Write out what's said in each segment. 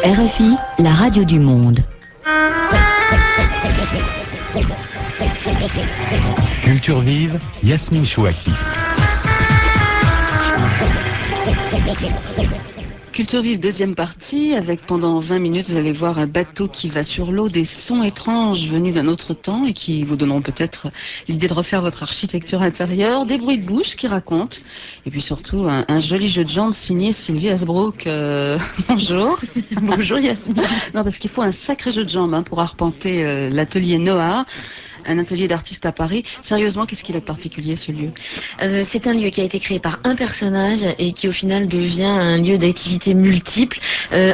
RFI, la radio du monde. Culture vive, Yasmine Chouaki. Culture vive, deuxième partie, avec pendant 20 minutes, vous allez voir un bateau qui va sur l'eau, des sons étranges venus d'un autre temps et qui vous donneront peut-être l'idée de refaire votre architecture intérieure, des bruits de bouche qui racontent, et puis surtout un joli jeu de jambes signé Sylvie Hasbrook. Bonjour. Bonjour Yasmine. Non, parce qu'il faut un sacré jeu de jambes pour arpenter l'atelier Noah. Un atelier d'artiste à Paris. Sérieusement, qu'est-ce qu'il a de particulier, ce lieu ? C'est un lieu qui a été créé par un personnage et qui au final devient un lieu d'activité multiple.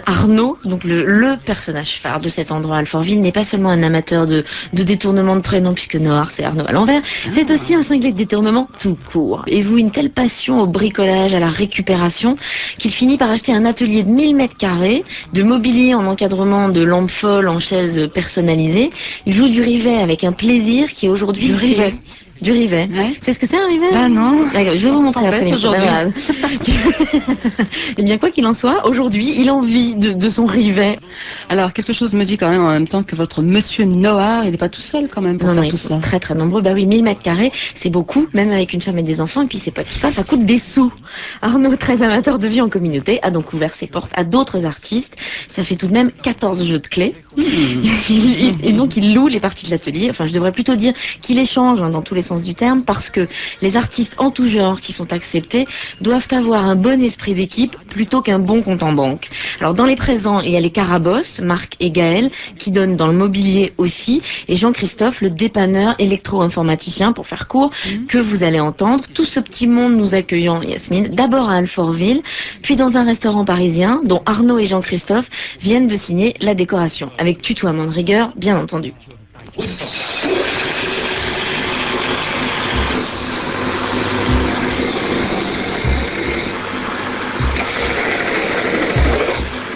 Arnaud, donc le personnage phare de cet endroit, Alfortville, n'est pas seulement un amateur de détournement de prénom, puisque Noir c'est Arnaud à l'envers, c'est aussi un cinglé de détournement tout court. Et vous, une telle passion au bricolage, à la récupération, qu'il finit par acheter un atelier de 1000 mètres carrés, de mobilier en encadrement de lampes folles en chaises personnalisées. Il joue du rivet avec un plaisir qui est aujourd'hui... Du rivet. Du rivet. Ouais. C'est ce que c'est un rivet ? Bah non. D'accord, je vais vous montrer après aujourd'hui. Eh bien, quoi qu'il en soit, aujourd'hui, il en vit de son rivet. Alors, quelque chose me dit quand même en même temps que votre monsieur Noah, il n'est pas tout seul quand même pour Non, faire ils tout sont ça. très très nombreux. Bah oui, 1000 mètres carrés, c'est beaucoup, même avec une femme et des enfants. Et puis c'est pas tout ça, ça coûte des sous. Arnaud, très amateur de vie en communauté, a donc ouvert ses portes à d'autres artistes. Ça fait tout de même 14 jeux de clés. Et donc il loue les parties de l'atelier. Enfin, je devrais plutôt dire qu'il échange dans tous les sens du terme, parce que les artistes en tout genre qui sont acceptés doivent avoir un bon esprit d'équipe plutôt qu'un bon compte en banque. Alors dans les présents, il y a les Carabosse, Marc et Gaël, qui donnent dans le mobilier aussi, et Jean-Christophe, le dépanneur électro-informaticien, pour faire court, que vous allez entendre. Tout ce petit monde nous accueillant, Yasmine, d'abord à Alfortville, puis dans un restaurant parisien, dont Arnaud et Jean-Christophe viennent de signer la décoration, avec tutoiement de rigueur, bien entendu.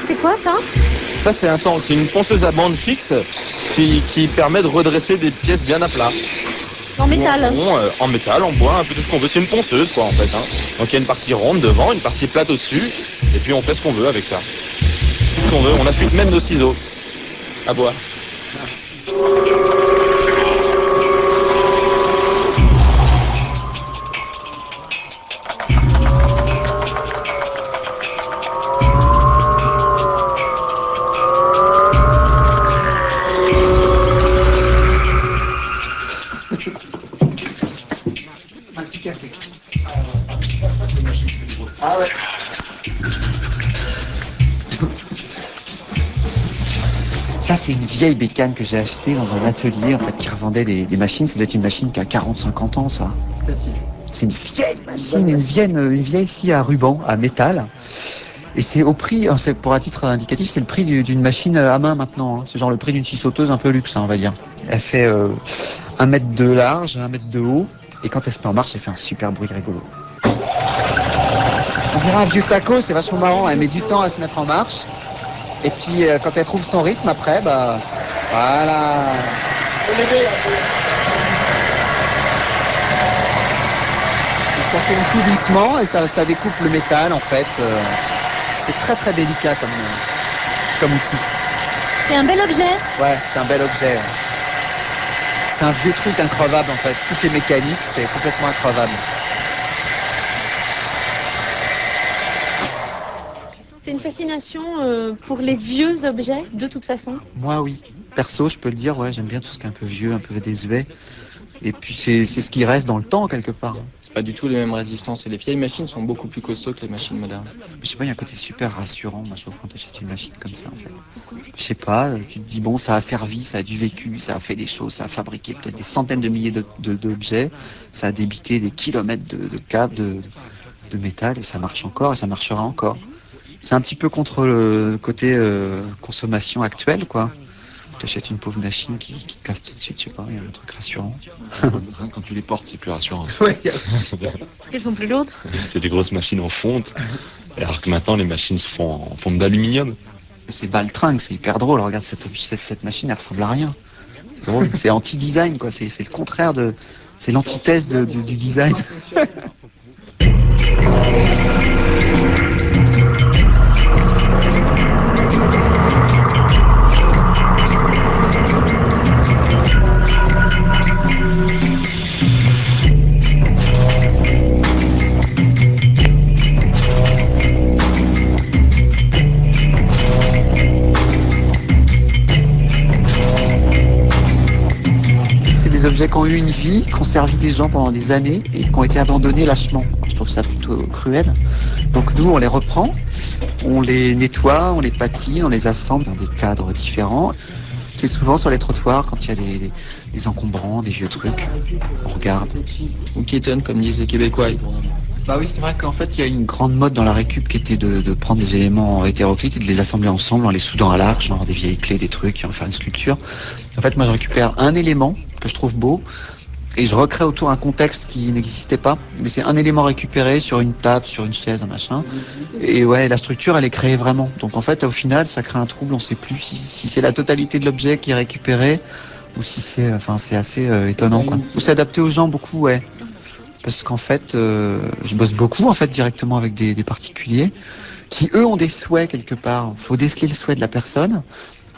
C'est quoi ça ? Ça c'est une ponceuse à bande fixe qui permet de redresser des pièces bien à plat. En métal. En métal, en bois, un peu tout ce qu'on veut. C'est une ponceuse quoi en fait. Donc il y a une partie ronde devant, une partie plate au-dessus, et puis on fait ce qu'on veut avec ça. Ce qu'on veut. On affûte même nos ciseaux à bois. Ah ouais. Ça, c'est une vieille bécane que j'ai achetée dans un atelier en fait, qui revendait des machines. Ça doit être une machine qui a 40-50 ans, ça. C'est une vieille machine, une vieille scie à ruban, à métal. Et c'est au prix, c'est pour un titre indicatif, c'est le prix d'une machine à main maintenant. C'est genre le prix d'une scie sauteuse un peu luxe, on va dire. Elle fait 1 mètre de large, 1 mètre de haut. Et quand elle se met en marche, elle fait un super bruit rigolo. On dirait un vieux taco, c'est vachement marrant. Elle met du temps à se mettre en marche. Et puis quand elle trouve son rythme après, bah voilà. Ça fait tout doucement et ça découpe le métal en fait. C'est très très délicat comme outil. C'est un bel objet. Ouais, c'est un bel objet. C'est un vieux truc increvable en fait. Tout est mécanique, c'est complètement increvable. C'est une fascination pour les vieux objets, de toute façon. Moi oui. Perso, je peux le dire, ouais, j'aime bien tout ce qui est un peu vieux, un peu désuet. Et puis c'est ce qui reste dans le temps quelque part. C'est pas du tout les mêmes résistances et les vieilles machines sont beaucoup plus costauds que les machines modernes. Je sais pas, il y a un côté super rassurant, moi je trouve, quand tu achètes une machine comme ça en fait. Je sais pas, tu te dis bon, ça a servi, ça a du vécu, ça a fait des choses, ça a fabriqué peut-être des centaines de milliers d'objets, ça a débité des kilomètres de câbles, de métal et ça marche encore et ça marchera encore. C'est un petit peu contre le côté consommation actuelle quoi. Tu achètes une pauvre machine qui te casse tout de suite, je sais pas, il y a un truc rassurant. Quand tu les portes, c'est plus rassurant. Ouais. Parce qu'elles sont plus lourdes. C'est des grosses machines en fonte, alors que maintenant les machines se font en fonte d'aluminium. C'est baltringue, c'est hyper drôle. Regarde cette machine, elle ressemble à rien. C'est drôle, c'est anti-design quoi, c'est le contraire c'est l'antithèse du design. objets qui ont eu une vie, qui ont servi des gens pendant des années et qui ont été abandonnés lâchement. Je trouve ça plutôt cruel. Donc nous, on les reprend, on les nettoie, on les patine, on les assemble dans des cadres différents. C'est souvent sur les trottoirs quand il y a des encombrants, des vieux trucs. On regarde. Ou quiétonne, comme disent les Québécois. Bah oui, c'est vrai qu'en fait, il y a une grande mode dans la récup qui était de prendre des éléments hétéroclites et de les assembler ensemble en les soudant à l'arc, genre des vieilles clés, des trucs, et en faire une sculpture. En fait, moi, je récupère un élément que je trouve beau et je recrée autour un contexte qui n'existait pas. Mais c'est un élément récupéré sur une table, sur une chaise, un machin. Et ouais, la structure, elle est créée vraiment. Donc en fait, au final, ça crée un trouble. On ne sait plus si c'est la totalité de l'objet qui est récupéré ou si c'est... Enfin, c'est assez étonnant, quoi. Faut s'adapter aux gens beaucoup, ouais. Parce qu'en fait, je bosse beaucoup en fait directement avec des particuliers qui eux ont des souhaits quelque part. Il faut déceler le souhait de la personne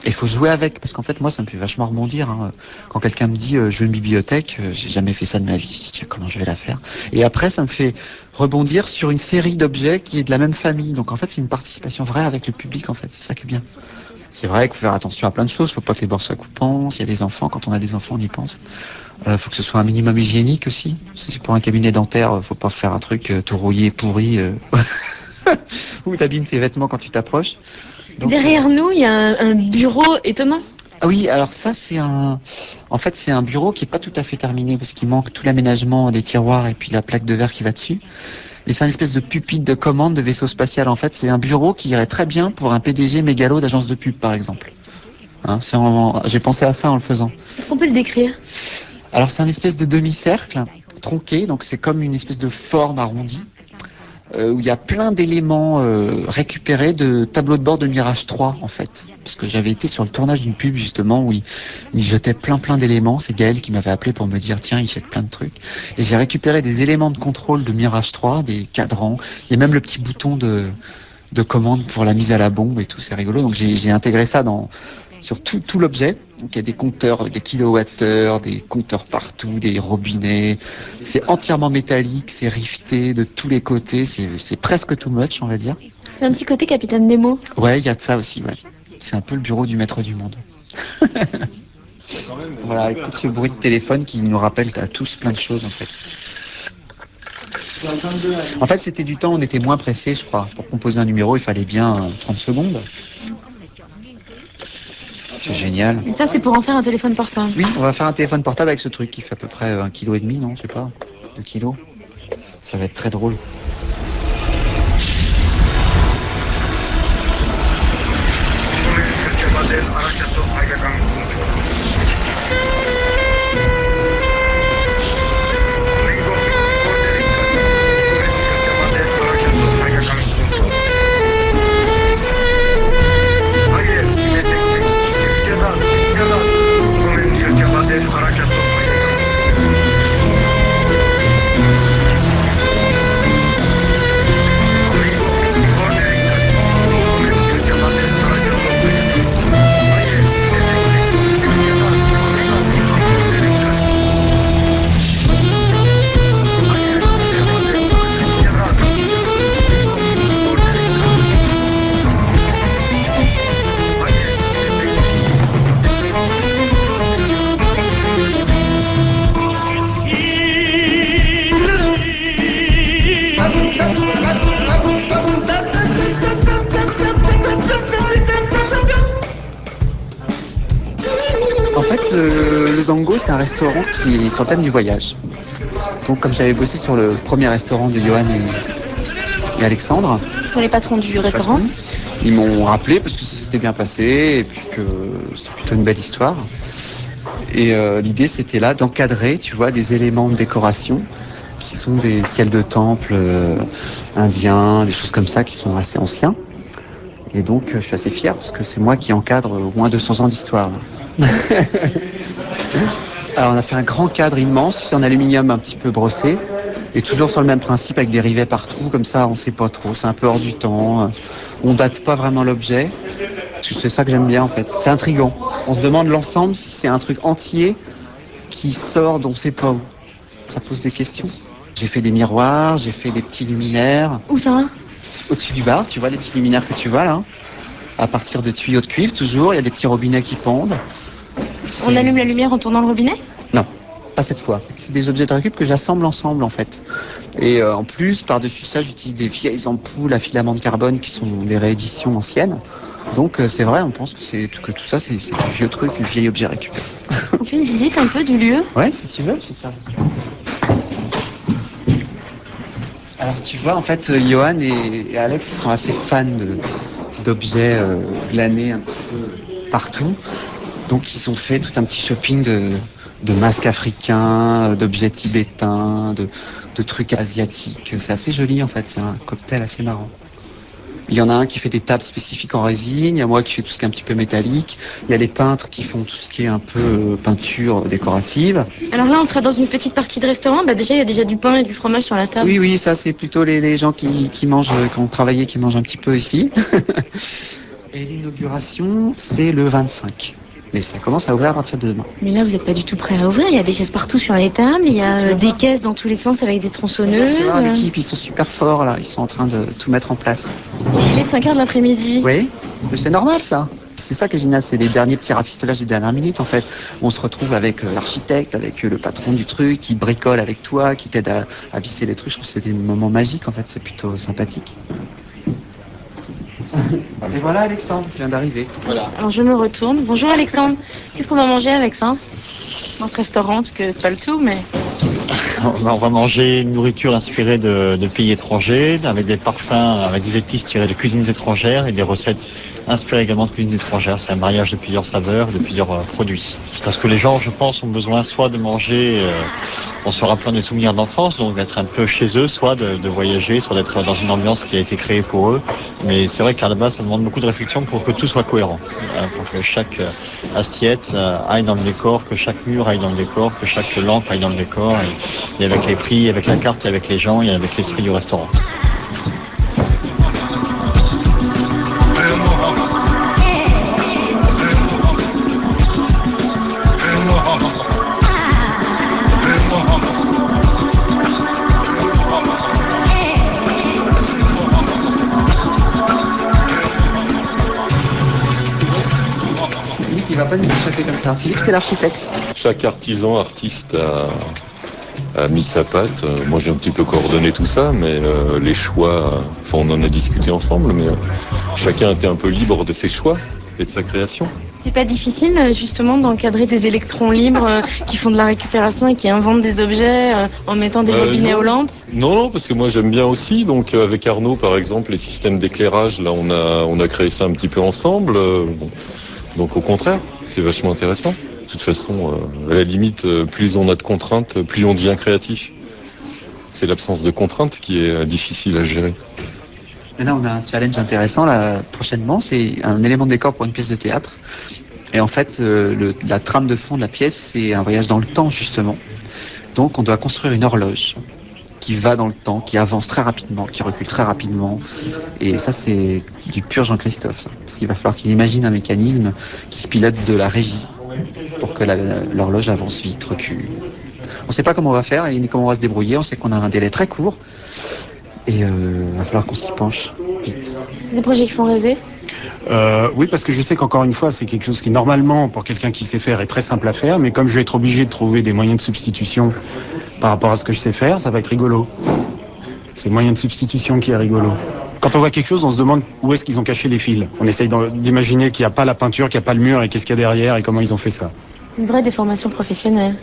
et il faut jouer avec. Parce qu'en fait, moi, ça me fait vachement rebondir. Hein. Quand quelqu'un me dit je veux une bibliothèque, j'ai jamais fait ça de ma vie. Je dis tiens, comment je vais la faire? Et après, ça me fait rebondir sur une série d'objets qui est de la même famille. Donc en fait, c'est une participation vraie avec le public. En fait, c'est ça qui est bien. C'est vrai qu'il faut faire attention à plein de choses. Faut pas que les bords soient coupants. S'il y a des enfants, quand on a des enfants, on y pense. Faut que ce soit un minimum hygiénique aussi. Si c'est pour un cabinet dentaire, faut pas faire un truc tout rouillé, pourri, où t'abîmes tes vêtements quand tu t'approches. Donc, Derrière nous, il y a un bureau étonnant. ah oui, alors ça en fait c'est un bureau qui est pas tout à fait terminé parce qu'il manque tout l'aménagement des tiroirs et puis la plaque de verre qui va dessus. Et c'est une espèce de pupitre de commande de vaisseau spatial. En fait, c'est un bureau qui irait très bien pour un PDG mégalo d'agence de pub, par exemple. Hein, j'ai pensé à ça en le faisant. Est-ce qu'on peut le décrire? Alors c'est un espèce de demi-cercle tronqué, donc c'est comme une espèce de forme arrondie, où il y a plein d'éléments récupérés de tableaux de bord de Mirage 3 en fait. Parce que j'avais été sur le tournage d'une pub justement où il jetait plein d'éléments. C'est Gaël qui m'avait appelé pour me dire tiens, il jette plein de trucs. Et j'ai récupéré des éléments de contrôle de Mirage 3, des cadrans, il y a même le petit bouton de commande pour la mise à la bombe et tout, c'est rigolo. Donc j'ai intégré ça sur tout l'objet. Donc il y a des compteurs, des kilowattheures, des compteurs partout, des robinets. C'est entièrement métallique, c'est rifté de tous les côtés. C'est presque too much, on va dire. C'est un petit côté Capitaine Nemo. Ouais, il y a de ça aussi, ouais. C'est un peu le bureau du maître du monde. Voilà, écoute ce bruit de téléphone qui nous rappelle à tous plein de choses, en fait. En fait, c'était du temps, on était moins pressé, je crois. Pour composer un numéro, il fallait bien 30 secondes. C'est génial. Et ça, c'est pour en faire un téléphone portable. Oui, on va faire un téléphone portable avec ce truc qui fait à peu près 1,5 kg, non, je sais pas, 2 kilos. Ça va être très drôle. Le Zango, c'est un restaurant qui est sur le thème du voyage. Donc, comme j'avais bossé sur le premier restaurant de Johan et Alexandre, Ce sont les patrons du restaurant. ils m'ont rappelé parce que ça s'était bien passé et puis que c'était plutôt une belle histoire. Et l'idée, c'était là d'encadrer, tu vois, des éléments de décoration qui sont des ciels de temple indiens, des choses comme ça qui sont assez anciens. Et donc, je suis assez fier parce que c'est moi qui encadre au moins 200 ans d'histoire, là. Alors on a fait un grand cadre immense, c'est en aluminium un petit peu brossé et toujours sur le même principe avec des rivets partout, comme ça on sait pas trop, c'est un peu hors du temps, on date pas vraiment l'objet. C'est ça que j'aime bien en fait, c'est intriguant. On se demande l'ensemble si c'est un truc entier qui sort d'on sait pas où. Ça pose des questions. J'ai fait des miroirs, j'ai fait des petits luminaires. Où ça? Au-dessus du bar, tu vois les petits luminaires que tu vois là, à partir de tuyaux de cuivre toujours, il y a des petits robinets qui pendent. On allume la lumière en tournant le robinet? Non. pas cette fois. C'est des objets de récup que j'assemble ensemble en fait. Et en plus, par-dessus ça, j'utilise des vieilles ampoules à filament de carbone qui sont des rééditions anciennes. Donc c'est vrai, on pense que tout ça c'est du vieux truc, du vieil objet récupéré. On fait une visite un peu du lieu. Ouais, si tu veux, je vais te faire. Alors tu vois, en fait, Johan et Alex sont assez fans d'objets glanés un petit peu partout. Donc ils ont fait tout un petit shopping de masques africains, d'objets tibétains, de trucs asiatiques. C'est assez joli en fait, c'est un cocktail assez marrant. Il y en a un qui fait des tables spécifiques en résine, il y a moi qui fais tout ce qui est un petit peu métallique, il y a les peintres qui font tout ce qui est un peu peinture décorative. Alors là, on sera dans une petite partie de restaurant. Déjà, il y a déjà du pain et du fromage sur la table. Oui, ça c'est plutôt les gens qui mangent, qui ont travaillé, qui mangent un petit peu ici. Et l'inauguration, c'est le 25. Mais ça commence à ouvrir à partir de demain. Mais là, vous n'êtes pas du tout prêt à ouvrir. Il y a des chaises partout sur les tables. Il y a des caisses dans tous les sens avec des tronçonneuses. Tu vois, l'équipe, ils sont super forts là. Ils sont en train de tout mettre en place. Il est 5h de l'après-midi. Oui, mais c'est normal ça. C'est ça qui est génial, c'est les derniers petits rafistolages de dernière minute en fait. On se retrouve avec l'architecte, avec le patron du truc, qui bricole avec toi, qui t'aide à visser les trucs. Je trouve que c'est des moments magiques en fait, c'est plutôt sympathique. Et voilà Alexandre qui vient d'arriver. Voilà. Alors je me retourne. Bonjour Alexandre. Qu'est-ce qu'on va manger avec ça dans ce restaurant? Parce que c'est pas le tout, mais... On va manger une nourriture inspirée de pays étrangers, avec des parfums, avec des épices tirées de cuisines étrangères et des recettes inspirées également de cuisines étrangères. C'est un mariage de plusieurs saveurs, de plusieurs produits. Parce que les gens, je pense, ont besoin soit de manger en se rappelant des souvenirs d'enfance, donc d'être un peu chez eux, soit de voyager, soit d'être dans une ambiance qui a été créée pour eux. Mais c'est vrai qu'à la base, ça demande beaucoup de réflexion pour que tout soit cohérent. Pour que chaque assiette aille dans le décor, que chaque mur aille dans le décor, que chaque lampe aille dans le décor. Et avec les prix, avec la carte, et avec les gens et avec l'esprit du restaurant. Philippe, il va pas nous échapper comme ça. Philippe, c'est l'architecte. Chaque artisan, artiste a mis sa patte. Moi j'ai un petit peu coordonné tout ça, mais les choix, on en a discuté ensemble, mais chacun était un peu libre de ses choix et de sa création. C'est pas difficile justement d'encadrer des électrons libres qui font de la récupération et qui inventent des objets en mettant des robinets non. aux lampes? Non, parce que moi j'aime bien aussi. Donc avec Arnaud par exemple, les systèmes d'éclairage, là on a créé ça un petit peu ensemble. Donc au contraire, c'est vachement intéressant. De toute façon, à la limite, plus on a de contraintes, plus on devient créatif. C'est l'absence de contraintes qui est difficile à gérer. Et là, on a un challenge intéressant là, prochainement. C'est un élément de décor pour une pièce de théâtre. Et en fait, la trame de fond de la pièce, c'est un voyage dans le temps, justement. Donc, on doit construire une horloge qui va dans le temps, qui avance très rapidement, qui recule très rapidement. Et ça, c'est du pur Jean-Christophe. Ça. Parce qu'il va falloir qu'il imagine un mécanisme qui se pilote de la régie pour que l'horloge avance vite, recule. On ne sait pas comment on va faire et comment on va se débrouiller. On sait qu'on a un délai très court et il va falloir qu'on s'y penche vite. C'est des projets qui font rêver? Oui, parce que je sais qu'encore une fois, c'est quelque chose qui, normalement, pour quelqu'un qui sait faire, est très simple à faire. Mais comme je vais être obligé de trouver des moyens de substitution par rapport à ce que je sais faire, ça va être rigolo. C'est le moyen de substitution qui est rigolo. Quand on voit quelque chose, on se demande où est-ce qu'ils ont caché les fils. On essaye d'imaginer qu'il n'y a pas la peinture, qu'il n'y a pas le mur et qu'est-ce qu'il y a derrière et comment ils ont fait ça. Une vraie déformation professionnelle.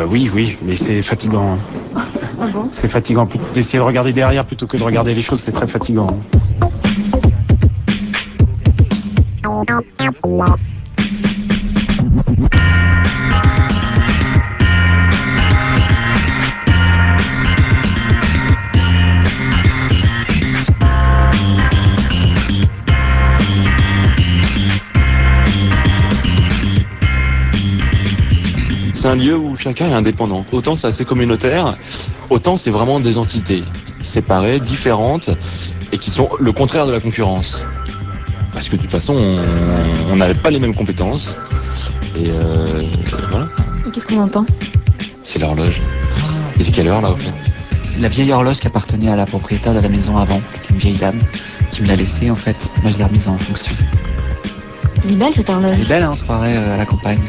Oui, mais c'est fatigant. Ah bon? C'est fatigant. D'essayer de regarder derrière plutôt que de regarder les choses, c'est très fatigant. C'est un lieu où chacun est indépendant. Autant c'est assez communautaire, autant c'est vraiment des entités séparées, différentes, et qui sont le contraire de la concurrence. Parce que de toute façon, on n'avait pas les mêmes compétences. Et voilà. Et qu'est-ce qu'on entend? C'est l'horloge. Et c'est quelle heure là au fait? C'est la vieille horloge qui appartenait à la propriétaire de la maison avant, qui était une vieille dame, qui me l'a laissée en fait. Moi je l'ai remise en fonction. Il est belle cette horloge. Elle est belle, hein, on se croirait à la campagne.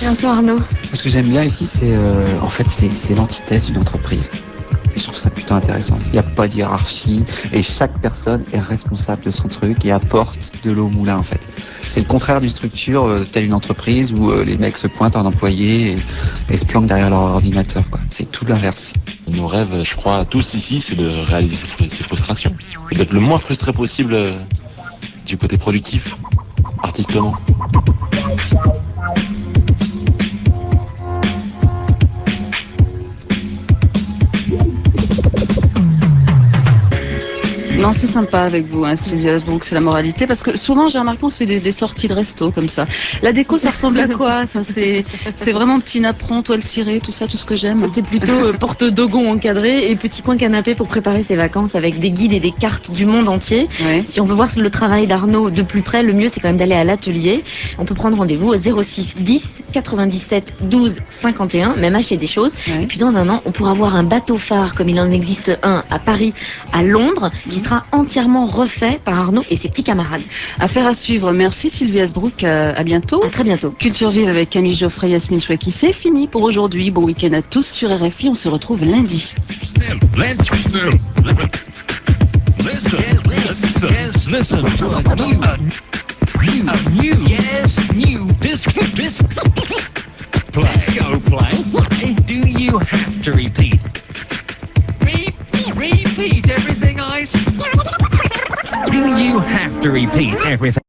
Et un peu Arnaud. Ce que j'aime bien ici, c'est en fait c'est l'antithèse d'une entreprise. Et je trouve ça plutôt intéressant. Il n'y a pas de hiérarchie et chaque personne est responsable de son truc et apporte de l'eau au moulin en fait. C'est le contraire d'une structure telle une entreprise où les mecs se pointent en employé et se planquent derrière leur ordinateur, quoi. C'est tout l'inverse. Nos rêves, je crois, tous ici, c'est de réaliser ses frustrations. D'être le moins frustré possible du côté productif, artistement. Non, c'est sympa avec vous, hein, Sylvia Asbrook, c'est la moralité, parce que souvent j'ai remarqué on se fait des sorties de resto comme ça. La déco, ça ressemble à quoi? Ça, c'est vraiment petit napperon, toile cirée, tout ça, tout ce que j'aime. C'est plutôt porte-dogon encadré et petit coin canapé pour préparer ses vacances avec des guides et des cartes du monde entier. Ouais. Si on veut voir le travail d'Arnaud de plus près, le mieux c'est quand même d'aller à l'atelier. On peut prendre rendez-vous au 06 10 97 12 51, même acheter des choses. Ouais. Et puis dans un an, on pourra voir un bateau phare comme il en existe un à Paris, à Londres, qui sera entièrement refait par Arnaud et ses petits camarades. Affaire à suivre. Merci Sylvia Asbrook, à bientôt. À très bientôt. Culture Vive avec Camille Geoffrey, Yasmine Chouaki, c'est fini pour aujourd'hui. Bon week-end à tous sur RFI, on se retrouve lundi. Repeat everything I say. Do you have to repeat everything?